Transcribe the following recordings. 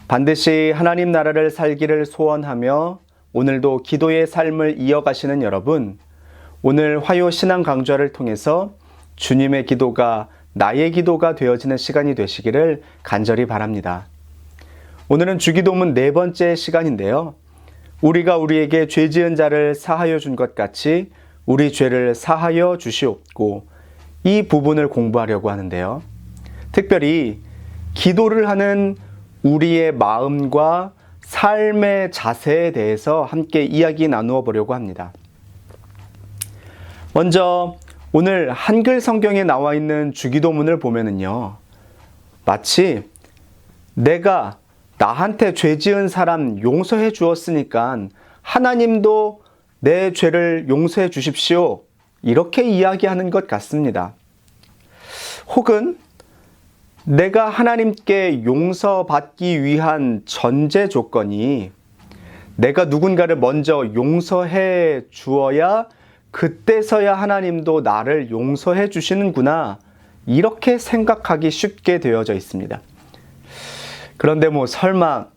반드시 하나님 나라를 살기를 소원하며 오늘도 기도의 삶을 이어가시는 여러분, 오늘 화요 신앙 강좌를 통해서 주님의 기도가 나의 기도가 되어지는 시간이 되시기를 간절히 바랍니다. 오늘은 주기도문 네 번째 시간인데요. 우리가 우리에게 죄 지은 자를 사하여 준 것 같이 우리 죄를 사하여 주시옵고, 이 부분을 공부하려고 하는데요. 특별히 기도를 하는 우리의 마음과 삶의 자세에 대해서 함께 이야기 나누어 보려고 합니다. 먼저 오늘 한글 성경에 나와 있는 주기도문을 보면은요, 마치 내가 나한테 죄 지은 사람 용서해 주었으니까 하나님도 내 죄를 용서해 주십시오, 이렇게 이야기하는 것 같습니다. 혹은 내가 하나님께 용서받기 위한 전제 조건이 내가 누군가를 먼저 용서해 주어야 그때서야 하나님도 나를 용서해 주시는구나, 이렇게 생각하기 쉽게 되어져 있습니다. 그런데 설마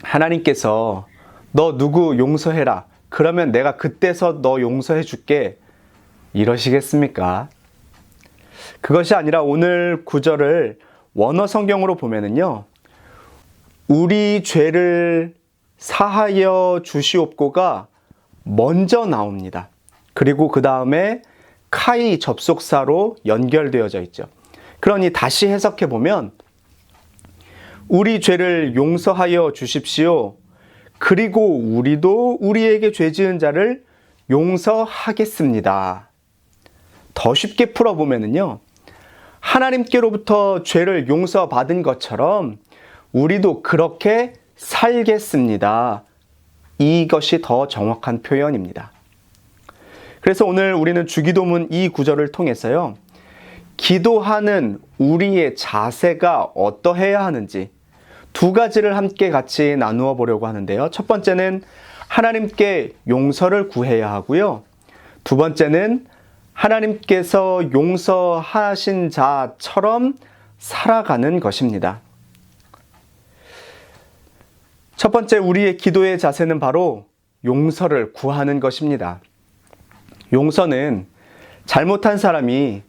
하나님께서 너 누구 용서해라, 그러면 내가 그때서 너 용서해 줄게, 이러시겠습니까? 그것이 아니라 오늘 구절을 원어 성경으로 보면은요, 우리 죄를 사하여 주시옵고가 먼저 나옵니다. 그리고 그 다음에 카이 접속사로 연결되어져 있죠. 그러니 다시 해석해 보면, 우리 죄를 용서하여 주십시오. 그리고 우리도 우리에게 죄 지은 자를 용서하겠습니다. 더 쉽게 풀어보면은요, 하나님께로부터 죄를 용서받은 것처럼 우리도 그렇게 살겠습니다. 이것이 더 정확한 표현입니다. 그래서 오늘 우리는 주기도문 이 구절을 통해서요, 기도하는 우리의 자세가 어떠해야 하는지 두 가지를 함께 같이 나누어 보려고 하는데요. 첫 번째는 하나님께 용서를 구해야 하고요. 두 번째는 하나님께서 용서하신 자처럼 살아가는 것입니다. 첫 번째 우리의 기도의 자세는 바로 용서를 구하는 것입니다. 용서는 잘못한 사람이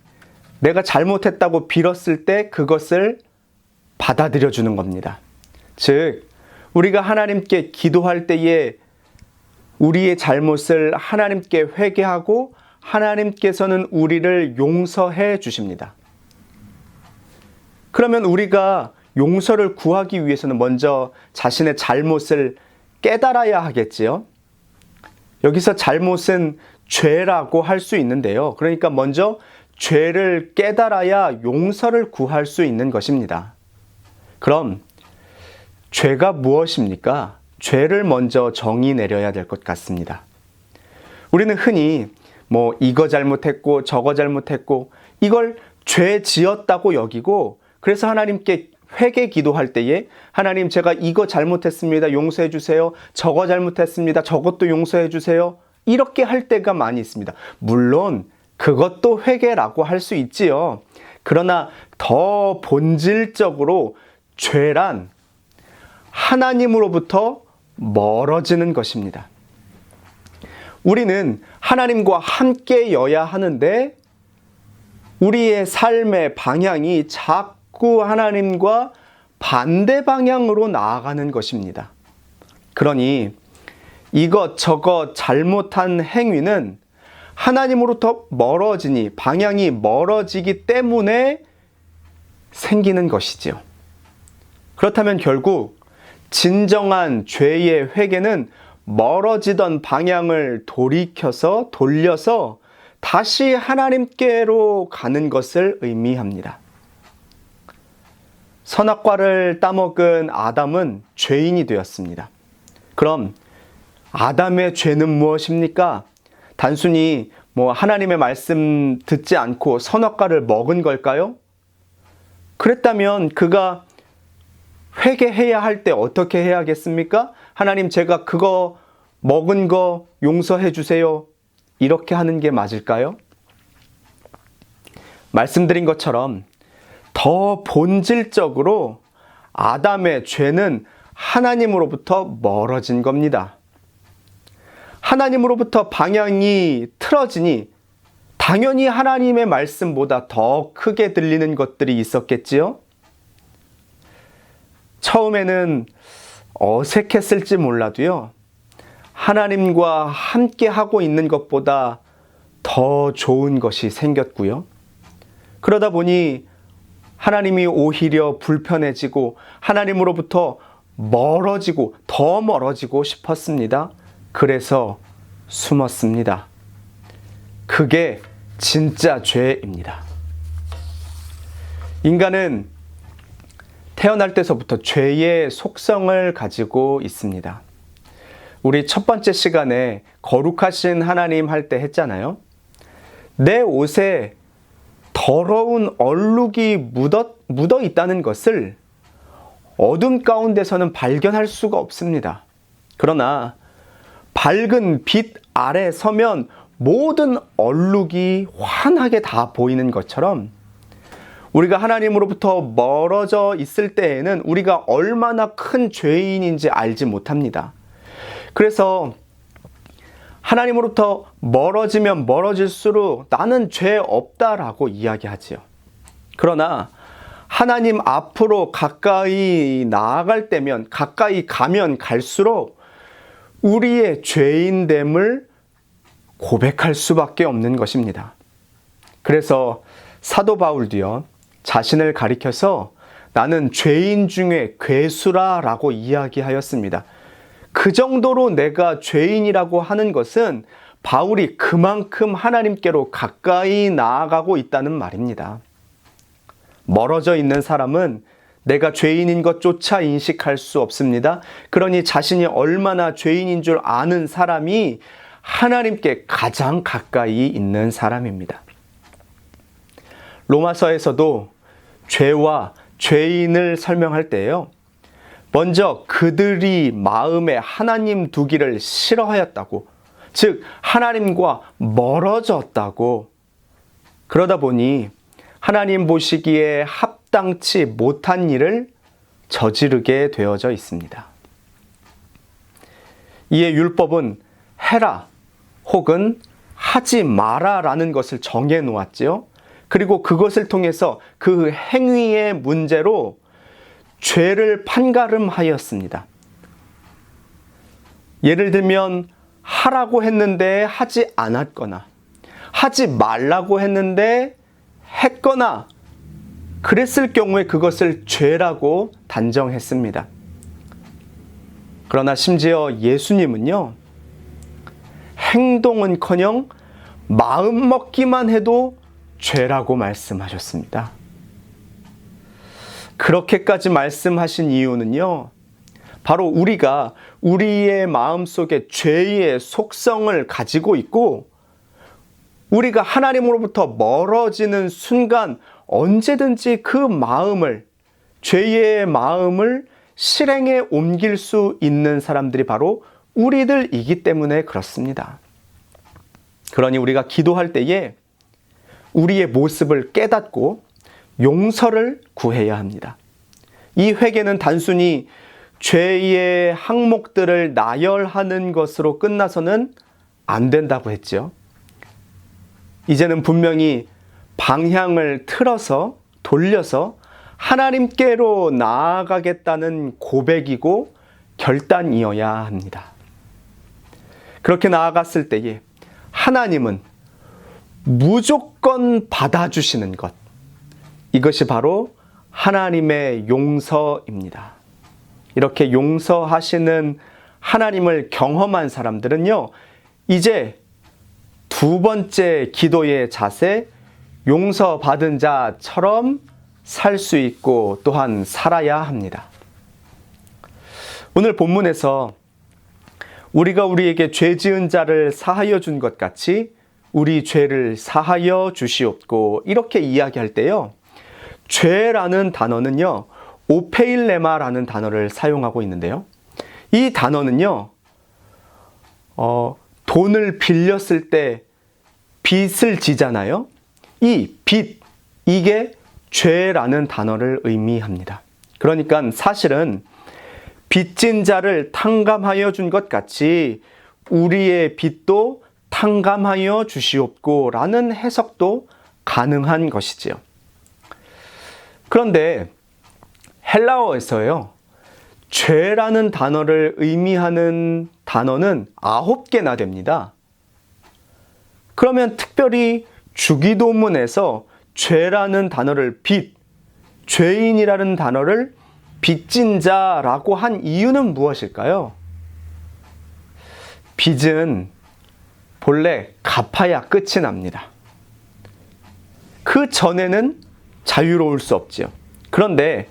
내가 잘못했다고 빌었을 때 그것을 받아들여 주는 겁니다. 즉, 우리가 하나님께 기도할 때에 우리의 잘못을 하나님께 회개하고 하나님께서는 우리를 용서해 주십니다. 그러면 우리가 용서를 구하기 위해서는 먼저 자신의 잘못을 깨달아야 하겠지요. 여기서 잘못은 죄라고 할 수 있는데요. 그러니까 먼저 죄를 깨달아야 용서를 구할 수 있는 것입니다. 그럼 죄가 무엇입니까? 죄를 먼저 정의 내려야 될 것 같습니다. 우리는 흔히 이거 잘못했고 저거 잘못했고 이걸 죄 지었다고 여기고, 그래서 하나님께 회개 기도할 때에 하나님, 제가 이거 잘못했습니다, 용서해 주세요. 저거 잘못했습니다, 저것도 용서해 주세요, 이렇게 할 때가 많이 있습니다. 물론 그것도 회개라고 할 수 있지요. 그러나 더 본질적으로 죄란 하나님으로부터 멀어지는 것입니다. 우리는 하나님과 함께여야 하는데 우리의 삶의 방향이 자꾸 하나님과 반대 방향으로 나아가는 것입니다. 그러니 이것저것 잘못한 행위는 하나님으로부터 멀어지니, 방향이 멀어지기 때문에 생기는 것이지요. 그렇다면 결국 진정한 죄의 회개는 멀어지던 방향을 돌려서 다시 하나님께로 가는 것을 의미합니다. 선악과를 따먹은 아담은 죄인이 되었습니다. 그럼 아담의 죄는 무엇입니까? 단순히 하나님의 말씀 듣지 않고 선악과를 먹은 걸까요? 그랬다면 그가 회개해야 할 때 어떻게 해야겠습니까? 하나님, 제가 그거 먹은 거 용서해 주세요, 이렇게 하는 게 맞을까요? 말씀드린 것처럼 더 본질적으로 아담의 죄는 하나님으로부터 멀어진 겁니다. 하나님으로부터 방향이 틀어지니 당연히 하나님의 말씀보다 더 크게 들리는 것들이 있었겠지요? 처음에는 어색했을지 몰라도요, 하나님과 함께 하고 있는 것보다 더 좋은 것이 생겼고요. 그러다 보니 하나님이 오히려 불편해지고 하나님으로부터 멀어지고 더 멀어지고 싶었습니다. 그래서 숨었습니다. 그게 진짜 죄입니다. 인간은 태어날 때서부터 죄의 속성을 가지고 있습니다. 우리 첫 번째 시간에 거룩하신 하나님 할 때 했잖아요. 내 옷에 더러운 얼룩이 묻어 있다는 것을 어둠 가운데서는 발견할 수가 없습니다. 그러나 밝은 빛 아래 서면 모든 얼룩이 환하게 다 보이는 것처럼 우리가 하나님으로부터 멀어져 있을 때에는 우리가 얼마나 큰 죄인인지 알지 못합니다. 그래서 하나님으로부터 멀어지면 멀어질수록 나는 죄 없다라고 이야기하지요. 그러나 하나님 앞으로 가까이 나아갈 때면, 가까이 가면 갈수록 우리의 죄인됨을 고백할 수밖에 없는 것입니다. 그래서 사도 바울도요, 자신을 가리켜서 나는 죄인 중에 괴수라라고 이야기하였습니다. 그 정도로 내가 죄인이라고 하는 것은 바울이 그만큼 하나님께로 가까이 나아가고 있다는 말입니다. 멀어져 있는 사람은 내가 죄인인 것조차 인식할 수 없습니다. 그러니 자신이 얼마나 죄인인 줄 아는 사람이 하나님께 가장 가까이 있는 사람입니다. 로마서에서도 죄와 죄인을 설명할 때요, 먼저 그들이 마음에 하나님 두기를 싫어하였다고, 즉 하나님과 멀어졌다고, 그러다 보니 하나님 보시기에 합당치 못한 일을 저지르게 되어져 있습니다. 이에 율법은 해라 혹은 하지 마라라는 것을 정해 놓았지요. 그리고 그것을 통해서 그 행위의 문제로 죄를 판가름하였습니다. 예를 들면 하라고 했는데 하지 않았거나 하지 말라고 했는데 했거나 그랬을 경우에 그것을 죄라고 단정했습니다. 그러나 심지어 예수님은요, 행동은커녕 마음 먹기만 해도 죄라고 말씀하셨습니다. 그렇게까지 말씀하신 이유는요, 바로 우리가 우리의 마음속에 죄의 속성을 가지고 있고 우리가 하나님으로부터 멀어지는 순간 언제든지 그 마음을, 죄의 마음을 실행에 옮길 수 있는 사람들이 바로 우리들이기 때문에 그렇습니다. 그러니 우리가 기도할 때에 우리의 모습을 깨닫고 용서를 구해야 합니다. 이 회개는 단순히 죄의 항목들을 나열하는 것으로 끝나서는 안 된다고 했죠. 이제는 분명히 방향을 틀어서 돌려서 하나님께로 나아가겠다는 고백이고 결단이어야 합니다. 그렇게 나아갔을 때에 하나님은 무조건 받아주시는 것, 이것이 바로 하나님의 용서입니다. 이렇게 용서하시는 하나님을 경험한 사람들은요, 이제 두 번째 기도의 자세, 용서받은 자처럼 살 수 있고 또한 살아야 합니다. 오늘 본문에서 우리가 우리에게 죄 지은 자를 사하여 준 것 같이 우리 죄를 사하여 주시옵고, 이렇게 이야기할 때요, 죄라는 단어는요, 오페일레마라는 단어를 사용하고 있는데요, 이 단어는요, 돈을 빌렸을 때 빚을 지잖아요. 이 빚, 이게 죄라는 단어를 의미합니다. 그러니까 사실은 빚진 자를 탕감하여 준 것 같이 우리의 빚도 탕감하여 주시옵고 라는 해석도 가능한 것이지요. 그런데 헬라어에서요, 죄라는 단어를 의미하는 단어는 9개나 됩니다. 그러면 특별히 주기도문에서 죄라는 단어를 죄인이라는 단어를 빚진 자라고 한 이유는 무엇일까요? 빚은 본래 갚아야 끝이 납니다. 그 전에는 자유로울 수 없지요. 그런데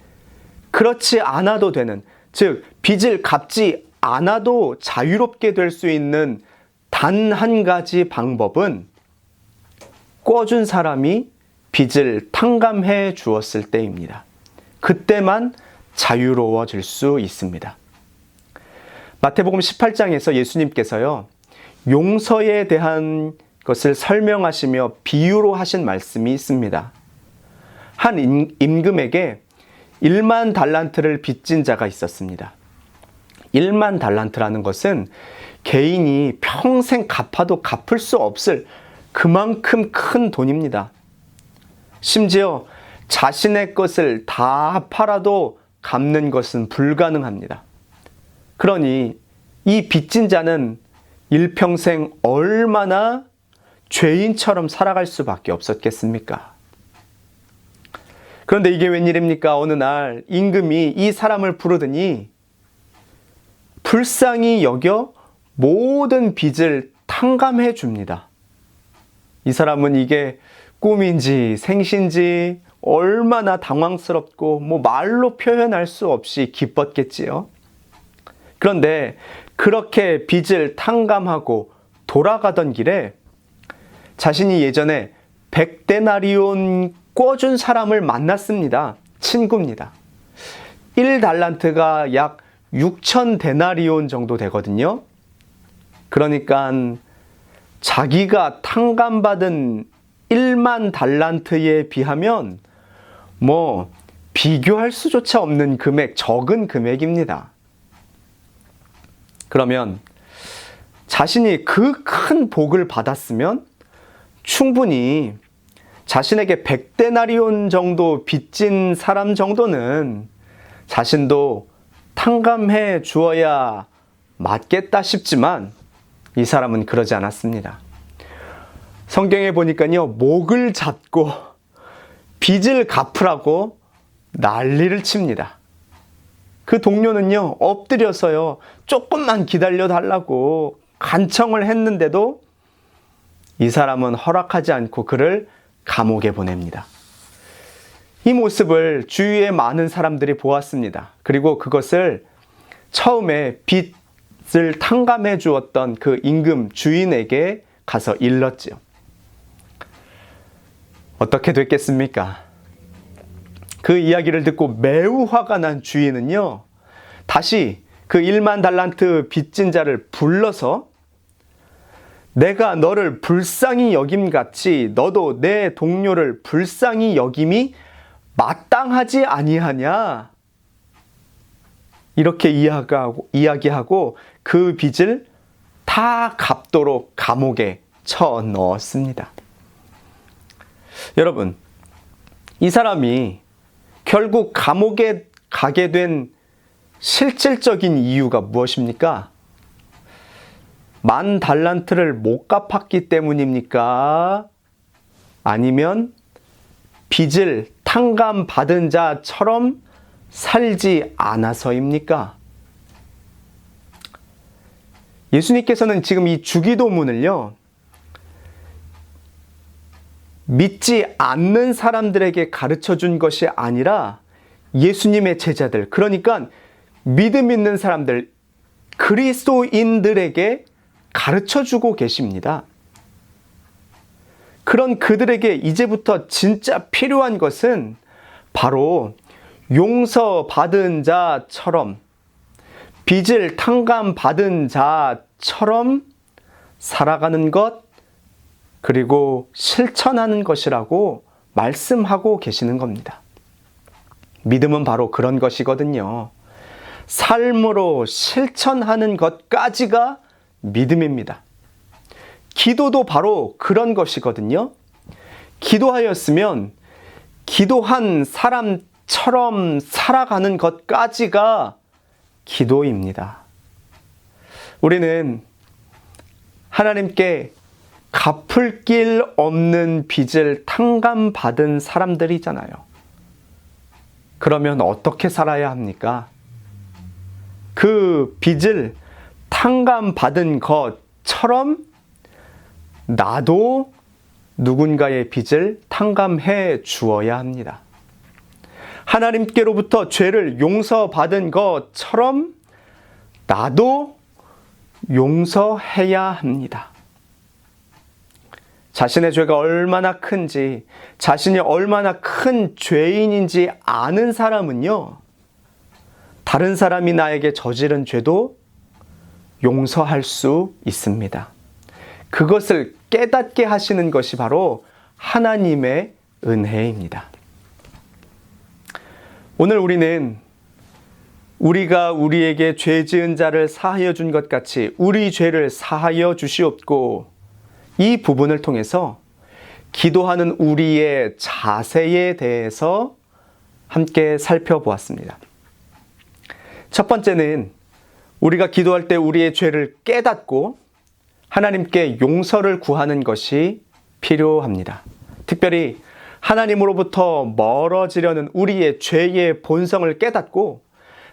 그렇지 않아도 되는, 즉 빚을 갚지 않아도 자유롭게 될 수 있는 단 한 가지 방법은 꿔준 사람이 빚을 탕감해 주었을 때입니다. 그때만 자유로워질 수 있습니다. 마태복음 18장에서 예수님께서요, 용서에 대한 것을 설명하시며 비유로 하신 말씀이 있습니다. 한 임금에게 1만 달란트를 빚진 자가 있었습니다. 1만 달란트라는 것은 개인이 평생 갚아도 갚을 수 없을 그만큼 큰 돈입니다. 심지어 자신의 것을 다 팔아도 갚는 것은 불가능합니다. 그러니 이 빚진 자는 일평생 얼마나 죄인처럼 살아갈 수밖에 없었겠습니까? 그런데 이게 웬일입니까? 어느 날 임금이 이 사람을 부르더니 불쌍히 여겨 모든 빚을 탕감해 줍니다. 이 사람은 이게 꿈인지 생신지 얼마나 당황스럽고 말로 표현할 수 없이 기뻤겠지요. 그런데 그렇게 빚을 탕감하고 돌아가던 길에 자신이 예전에 100데나리온 꿔준 사람을 만났습니다. 친구입니다. 1달란트가 약 6,000데나리온 정도 되거든요. 그러니까 자기가 탕감받은 1만 달란트에 비하면 비교할 수조차 없는 금액, 적은 금액입니다. 그러면 자신이 그 큰 복을 받았으면 충분히 자신에게 100데나리온 정도 빚진 사람 정도는 자신도 탕감해 주어야 맞겠다 싶지만 이 사람은 그러지 않았습니다. 성경에 보니까요, 목을 잡고 빚을 갚으라고 난리를 칩니다. 그 동료는요, 엎드려서요, 조금만 기다려 달라고 간청을 했는데도 이 사람은 허락하지 않고 그를 감옥에 보냅니다. 이 모습을 주위의 많은 사람들이 보았습니다. 그리고 그것을 처음에 빚을 탕감해 주었던 그 임금 주인에게 가서 일렀지요. 어떻게 됐겠습니까? 그 이야기를 듣고 매우 화가 난 주인은요, 다시 그 1만 달란트 빚진 자를 불러서 내가 너를 불쌍히 여김같이 너도 내 동료를 불쌍히 여김이 마땅하지 아니하냐? 이렇게 이야기하고 그 빚을 다 갚도록 감옥에 쳐 넣었습니다. 여러분, 이 사람이 결국 감옥에 가게 된 실질적인 이유가 무엇입니까? 1만 달란트를 못 갚았기 때문입니까? 아니면 빚을 탕감받은 자처럼 살지 않아서입니까? 예수님께서는 지금 이 주기도문을요, 믿지 않는 사람들에게 가르쳐 준 것이 아니라 예수님의 제자들, 그러니까 믿음 있는 사람들, 그리스도인들에게 가르쳐 주고 계십니다. 그런 그들에게 이제부터 진짜 필요한 것은 바로 용서받은 자처럼, 빚을 탕감받은 자처럼 살아가는 것, 그리고 실천하는 것이라고 말씀하고 계시는 겁니다. 믿음은 바로 그런 것이거든요. 삶으로 실천하는 것까지가 믿음입니다. 기도도 바로 그런 것이거든요. 기도하였으면 기도한 사람처럼 살아가는 것까지가 기도입니다. 우리는 하나님께 갚을 길 없는 빚을 탕감받은 사람들이잖아요. 그러면 어떻게 살아야 합니까? 그 빚을 탕감받은 것처럼 나도 누군가의 빚을 탕감해 주어야 합니다. 하나님께로부터 죄를 용서받은 것처럼 나도 용서해야 합니다. 자신의 죄가 얼마나 큰지, 자신이 얼마나 큰 죄인인지 아는 사람은요, 다른 사람이 나에게 저지른 죄도 용서할 수 있습니다. 그것을 깨닫게 하시는 것이 바로 하나님의 은혜입니다. 오늘 우리는 우리가 우리에게 죄 지은 자를 사하여 준 것 같이 우리 죄를 사하여 주시옵고, 이 부분을 통해서 기도하는 우리의 자세에 대해서 함께 살펴보았습니다. 첫 번째는 우리가 기도할 때 우리의 죄를 깨닫고 하나님께 용서를 구하는 것이 필요합니다. 특별히 하나님으로부터 멀어지려는 우리의 죄의 본성을 깨닫고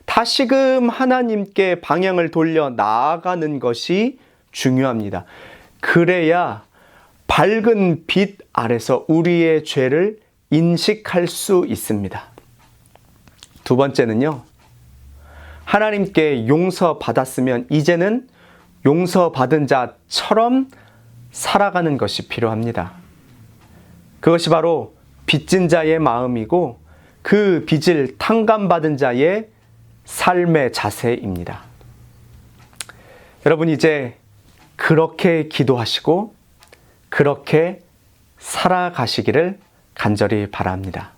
다시금 하나님께 방향을 돌려 나아가는 것이 중요합니다. 그래야 밝은 빛 아래서 우리의 죄를 인식할 수 있습니다. 두 번째는요, 하나님께 용서받았으면 이제는 용서받은 자처럼 살아가는 것이 필요합니다. 그것이 바로 빚진 자의 마음이고 그 빚을 탕감받은 자의 삶의 자세입니다. 여러분, 이제 그렇게 기도하시고 그렇게 살아가시기를 간절히 바랍니다.